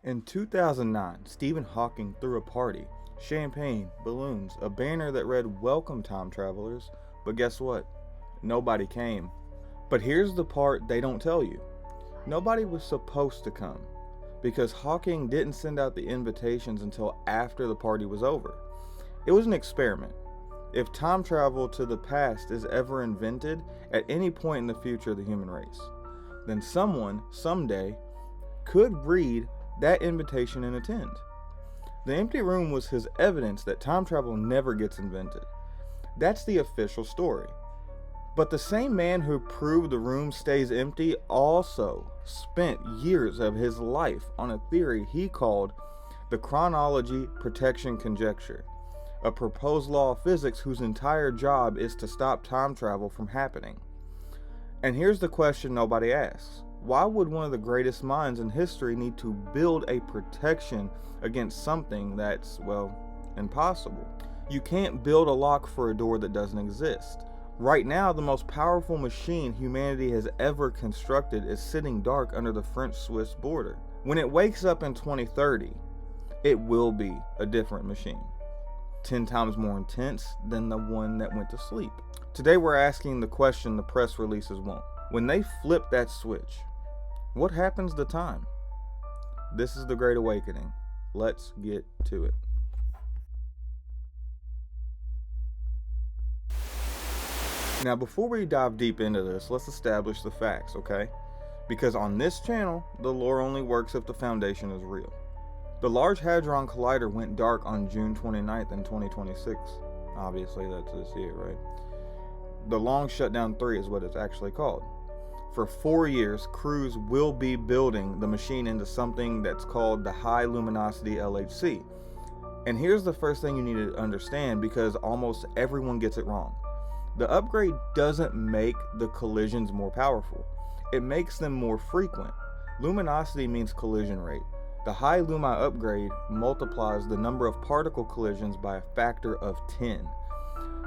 In 2009, Stephen Hawking threw a party, champagne, balloons, a banner that read "Welcome Time Travelers," but guess what? Nobody came. But here's the part they don't tell you. Nobody was supposed to come, because Hawking didn't send out the invitations until after the party was over. It was an experiment. If time travel to the past is ever invented at any point in the future of the human race, then someone, someday, could read that invitation and attend. The empty room was his evidence that time travel never gets invented. That's the official story. But the same man who proved the room stays empty also spent years of his life on a theory he called the Chronology protection conjecture, a proposed law of physics whose entire job is to stop time travel from happening. And here's the question nobody asks. Why would one of the greatest minds in history need to build a protection against something that's, well, impossible? You can't build a lock for a door that doesn't exist. Right now, the most powerful machine humanity has ever constructed is sitting dark under the French-Swiss border. When it wakes up in 2030, it will be a different machine, 10 times more intense than the one that went to sleep. Today we're asking the question the press releases won't. When they flip that switch, what happens to time? This is the Great Awakening. Let's get to it. Now, before we dive deep into this, let's establish the facts, okay? Because on this channel, the lore only works if the foundation is real. The Large Hadron Collider went dark on June 29th in 2026. Obviously, that's this year, right? The Long Shutdown 3 is what it's actually called. For 4 years, crews will be building the machine into something that's called the High-Luminosity LHC. And here's the first thing you need to understand, because almost everyone gets it wrong. The upgrade doesn't make the collisions more powerful. It makes them more frequent. Luminosity means collision rate. The High Lumi upgrade multiplies the number of particle collisions by a factor of 10.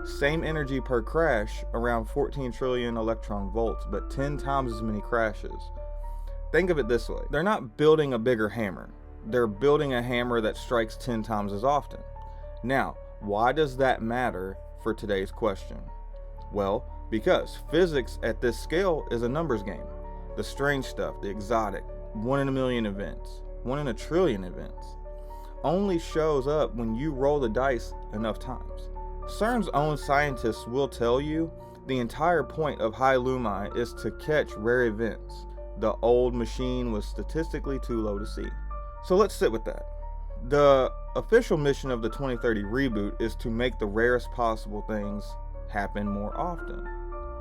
Same energy per crash, around 14 trillion electron volts, but 10 times as many crashes. Think of it this way. They're not building a bigger hammer. They're building a hammer that strikes 10 times as often. Now, why does that matter for today's question? Well, because physics at this scale is a numbers game. The strange stuff, the exotic, 1 in a million events, 1 in a trillion events, only shows up when you roll the dice enough times. CERN's own scientists will tell you the entire point of High Lumi is to catch rare events. The old machine was statistically too low to see. So let's sit with that. The official mission of the 2030 reboot is to make the rarest possible things happen more often.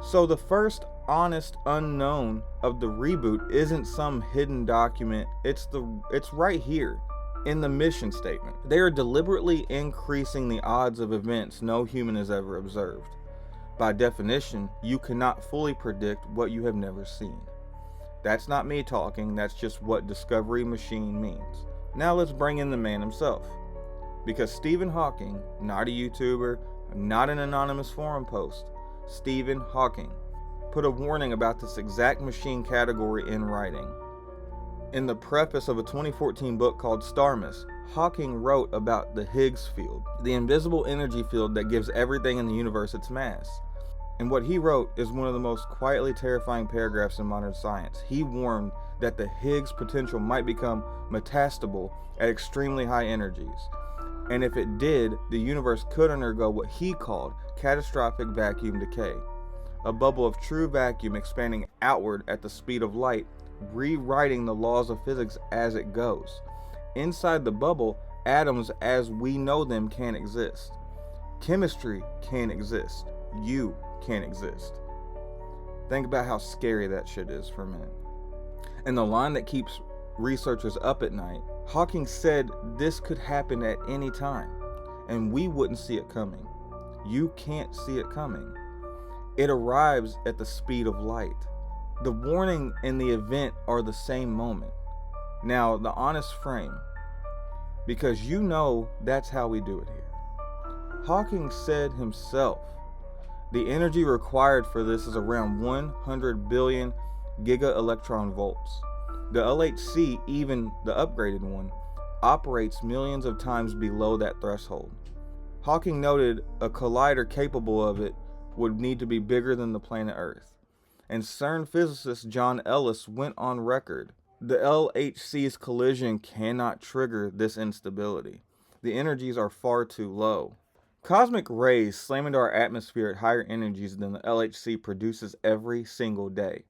So the first honest unknown of the reboot isn't some hidden document, it's right here in the mission statement. They are deliberately increasing the odds of events no human has ever observed. By definition, you cannot fully predict what you have never seen. That's not me talking, that's just what Discovery Machine means. Now let's bring in the man himself. Because Stephen Hawking, not a YouTuber, not an anonymous forum post, Stephen Hawking put a warning about this exact machine category in writing. In the preface of a 2014 book called Starmus, Hawking wrote about the Higgs field, the invisible energy field that gives everything in the universe its mass. And what he wrote is one of the most quietly terrifying paragraphs in modern science. He warned that the Higgs potential might become metastable at extremely high energies. And if it did, the universe could undergo what he called catastrophic vacuum decay, a bubble of true vacuum expanding outward at the speed of light, rewriting the laws of physics as it goes. Inside the bubble, atoms as we know them can't exist. Chemistry can't exist. You can't exist. Think about how scary that shit is for a minute. And the line that keeps researchers up at night, Hawking said this could happen at any time, and we wouldn't see it coming. You can't see it coming. It arrives at the speed of light. The warning and the event are the same moment. Now, the honest frame, because you know that's how we do it here. Hawking said himself, the energy required for this is around 100 billion giga electron volts. The LHC, even the upgraded one, operates millions of times below that threshold. Hawking noted a collider capable of it would need to be bigger than the planet Earth. And CERN physicist John Ellis went on record. The LHC's collision cannot trigger this instability. The energies are far too low. Cosmic rays slam into our atmosphere at higher energies than the LHC produces every single day.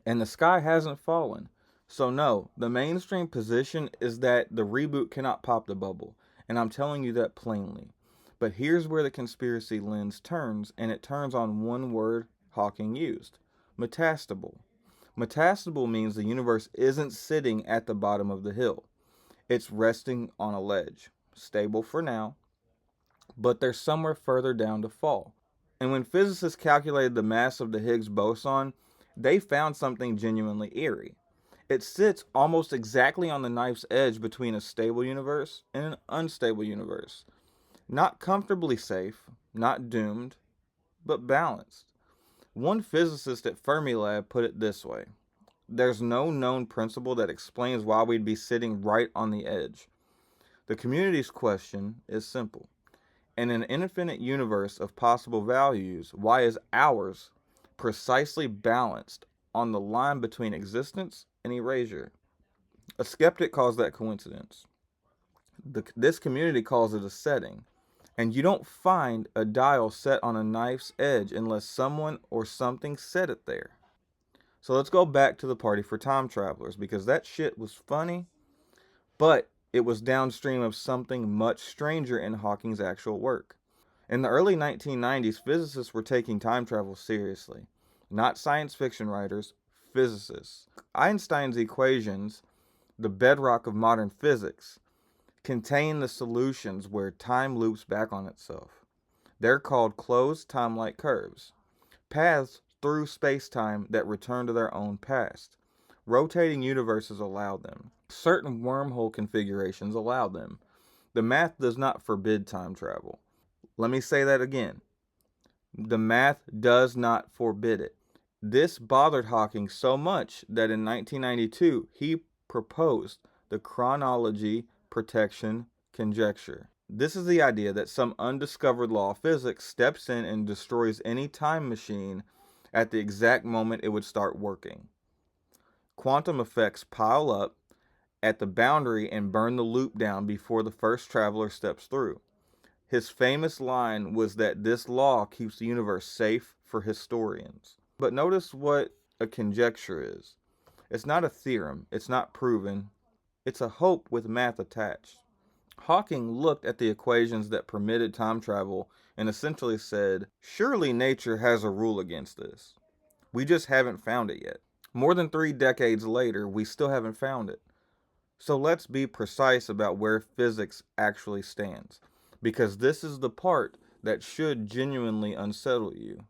And the sky hasn't fallen. So no, the mainstream position is that the reboot cannot pop the bubble. And I'm telling you that plainly. But here's where the conspiracy lens turns, and it turns on one word Hawking used: metastable. Metastable means the universe isn't sitting at the bottom of the hill. It's resting on a ledge. Stable for now, but there's somewhere further down to fall. And when physicists calculated the mass of the Higgs boson, they found something genuinely eerie. It sits almost exactly on the knife's edge between a stable universe and an unstable universe. Not comfortably safe, not doomed, but balanced. One physicist at Fermilab put it this way: there's no known principle that explains why we'd be sitting right on the edge. The community's question is simple. In an infinite universe of possible values, why is ours precisely balanced on the line between existence and erasure? A skeptic calls that coincidence. This community calls it a setting. And you don't find a dial set on a knife's edge unless someone or something set it there. So let's go back to the party for time travelers, because that shit was funny, but it was downstream of something much stranger in Hawking's actual work. In the early 1990s, physicists were taking time travel seriously. Not science fiction writers, physicists. Einstein's equations, the bedrock of modern physics, contain the solutions where time loops back on itself. They're called closed Timelike curves, paths through space-time that return to their own past. Rotating universes allow them. Certain wormhole configurations allow them. The math does not forbid time travel. Let me say that again. The math does not forbid it. This bothered Hawking so much that in 1992 he proposed the chronology protection conjecture. This is the idea that some undiscovered law of physics steps in and destroys any time machine at the exact moment it would start working. Quantum effects pile up at the boundary and burn the loop down before the first traveler steps through. His famous line was that this law keeps the universe safe for historians. But notice what a conjecture is. It's not a theorem, it's not proven, it's a hope with math attached. Hawking looked at the equations that permitted time travel and essentially said, surely nature has a rule against this. We just haven't found it yet. More than 3 decades later, we still haven't found it. So let's be precise about where physics actually stands, because this is the part that should genuinely unsettle you.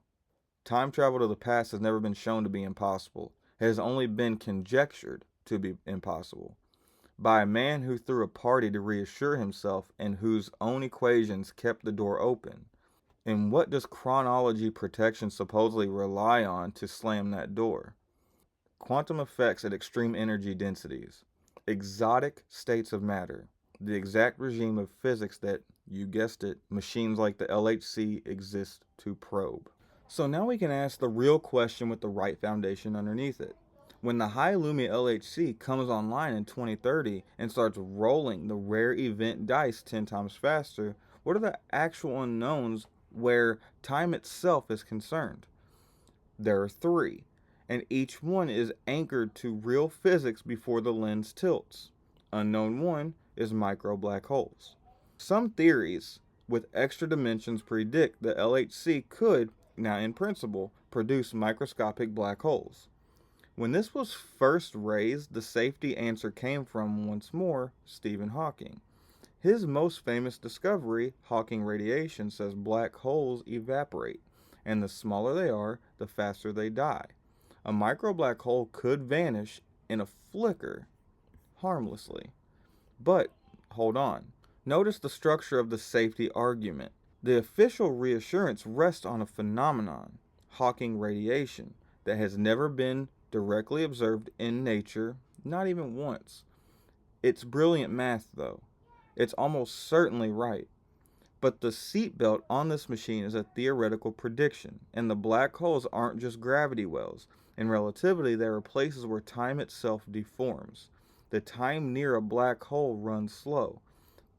Time travel to the past has never been shown to be impossible. It has only been conjectured to be impossible by a man who threw a party to reassure himself and whose own equations kept the door open. And what does chronology protection supposedly rely on to slam that door? Quantum effects at extreme energy densities, exotic states of matter, the exact regime of physics that, you guessed it, machines like the LHC exist to probe. So now we can ask the real question with the right foundation underneath it. When the High-Luminosity LHC comes online in 2030 and starts rolling the rare event dice 10 times faster, what are the actual unknowns where time itself is concerned? There are 3, and each one is anchored to real physics before the lens tilts. Unknown 1 is micro black holes. Some theories with extra dimensions predict the LHC could, now in principle, produce microscopic black holes. When this was first raised, the safety answer came from, once more, Stephen Hawking. His most famous discovery, Hawking radiation, says black holes evaporate, and the smaller they are, the faster they die. A micro black hole could vanish in a flicker, harmlessly. But, hold on. Notice the structure of the safety argument. The official reassurance rests on a phenomenon, Hawking radiation, that has never been directly observed in nature, Not even once. It's brilliant math, though. It's almost certainly right. But the seatbelt on this machine is a theoretical prediction, and the black holes aren't just gravity wells. In relativity, there are places where time itself deforms. The time near a black hole runs slow.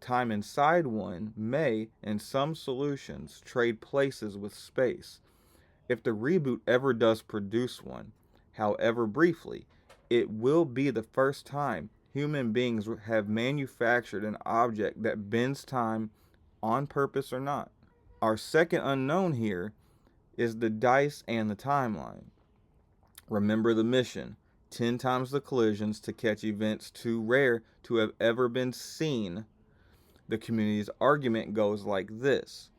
Time inside one may, in some solutions, trade places with space. If the reboot ever does produce one, however briefly, it will be the first time human beings have manufactured an object that bends time on purpose or not. Our second unknown here is the dice and the timeline. Remember the mission: 10 times the collisions to catch events too rare to have ever been seen. The community's argument goes like this: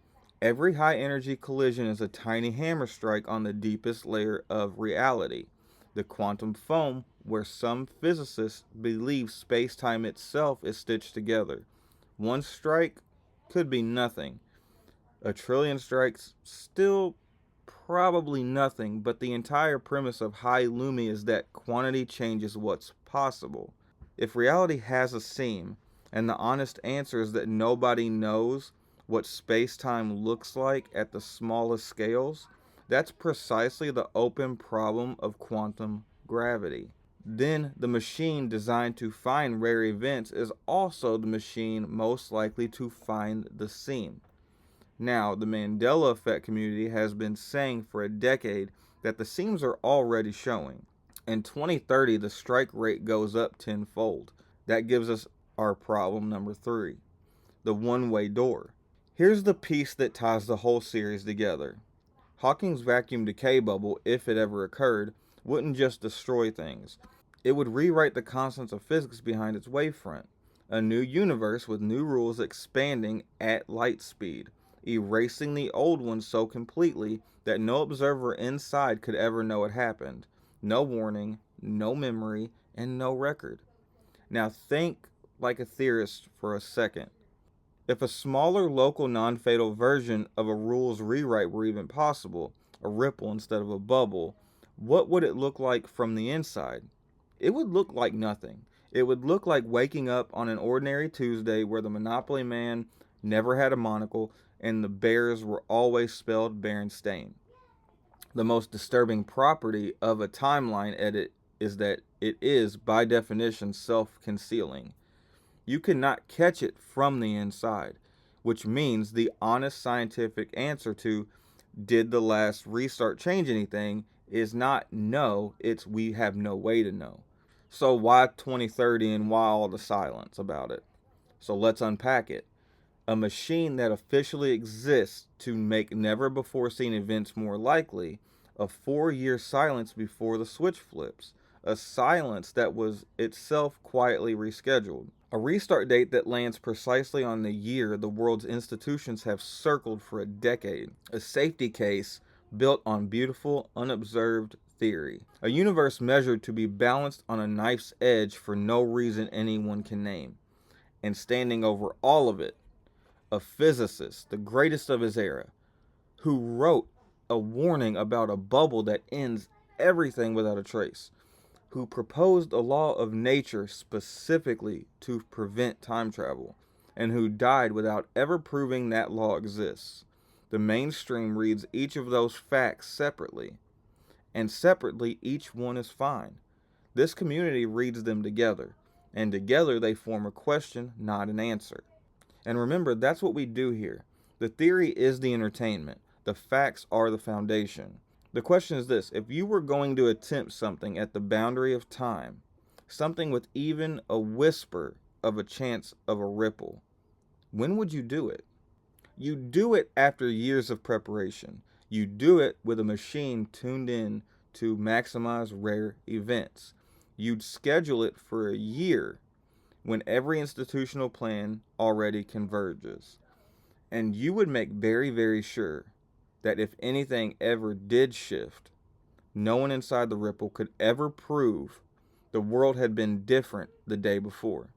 every high energy collision is a tiny hammer strike on the deepest layer of reality, the quantum foam, where some physicists believe space-time itself is stitched together. One strike could be nothing. A trillion strikes, still probably nothing, but the entire premise of high lumi is that quantity changes what's possible. If reality has a seam, and the honest answer is that nobody knows what space-time looks like at the smallest scales, that's precisely the open problem of quantum gravity. Then the machine designed to find rare events is also the machine most likely to find the seam. Now, the Mandela effect community has been saying for a decade that the seams are already showing. In 2030, the strike rate goes up tenfold. That gives us our problem number 3, the one-way door. Here's the piece that ties the whole series together. Hawking's vacuum decay bubble, if it ever occurred, wouldn't just destroy things. It would rewrite the constants of physics behind its wavefront. A new universe with new rules expanding at light speed, erasing the old ones so completely that no observer inside could ever know it happened. No warning, no memory, and no record. Now think like a theorist for a second. If a smaller local non-fatal version of a rules rewrite were even possible, a ripple instead of a bubble, what would it look like from the inside? It would look like nothing. It would look like waking up on an ordinary Tuesday where the Monopoly man never had a monocle and the bears were always spelled Berenstain. The most disturbing property of a timeline edit is that it is, by definition, self-concealing. You cannot catch it from the inside, which means the honest scientific answer to did the last restart change anything is not no, it's we have no way to know. So why 2030 and why all the silence about it? So let's unpack it. A machine that officially exists to make never before seen events more likely, a 4-year silence before the switch flips, a silence that was itself quietly rescheduled. A restart date that lands precisely on the year the world's institutions have circled for a decade. A safety case built on beautiful, unobserved theory. A universe measured to be balanced on a knife's edge for no reason anyone can name. And standing over all of it, a physicist, the greatest of his era, who wrote a warning about a bubble that ends everything without a trace, who proposed a law of nature specifically to prevent time travel, and who died without ever proving that law exists. The mainstream reads each of those facts separately, and separately each one is fine. This community reads them together, and together they form a question, not an answer. And remember, that's what we do here. The theory is the entertainment. The facts are the foundation. The question is this: if you were going to attempt something at the boundary of time, something with even a whisper of a chance of a ripple, when would you do it? You do it after years of preparation. You do it with a machine tuned in to maximize rare events. You'd schedule it for a year when every institutional plan already converges. And you would make very, very sure that if anything ever did shift, no one inside the ripple could ever prove the world had been different the day before.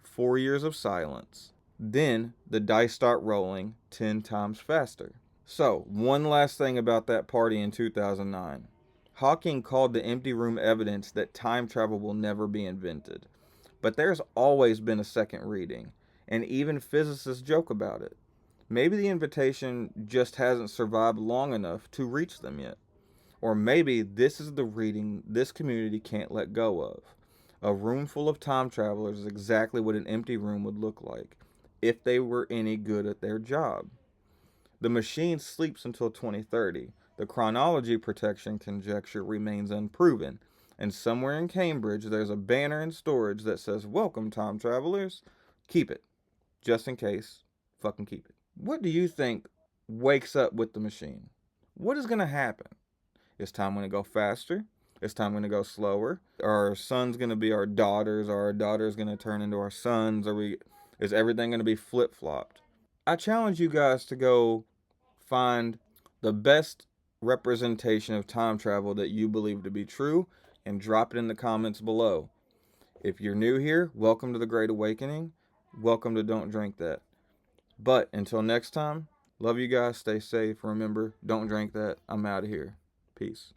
4 years of silence. Then the dice start rolling 10 times faster. So, one last thing about that party in 2009. Hawking called the empty room evidence that time travel will never be invented. But there's always been a second reading, and even physicists joke about it. Maybe the invitation just hasn't survived long enough to reach them yet. Or maybe this is the reading this community can't let go of. A room full of time travelers is exactly what an empty room would look like, if they were any good at their job. The machine sleeps until 2030. The chronology protection conjecture remains unproven. And somewhere in Cambridge, there's a banner in storage that says, "Welcome, time travelers. Keep it. Just in case. Fucking keep it." What do you think wakes up with the machine? What is going to happen? Is time going to go faster? Is time going to go slower? Are our sons going to be our daughters? Are our daughters going to turn into our sons? Is everything going to be flip-flopped? I challenge you guys to go find the best representation of time travel that you believe to be true and drop it in the comments below. If you're new here, welcome to the Great Awakening. Welcome to Don't Drink That. But until next time, love you guys. Stay safe. Remember, don't drink that. I'm out of here. Peace.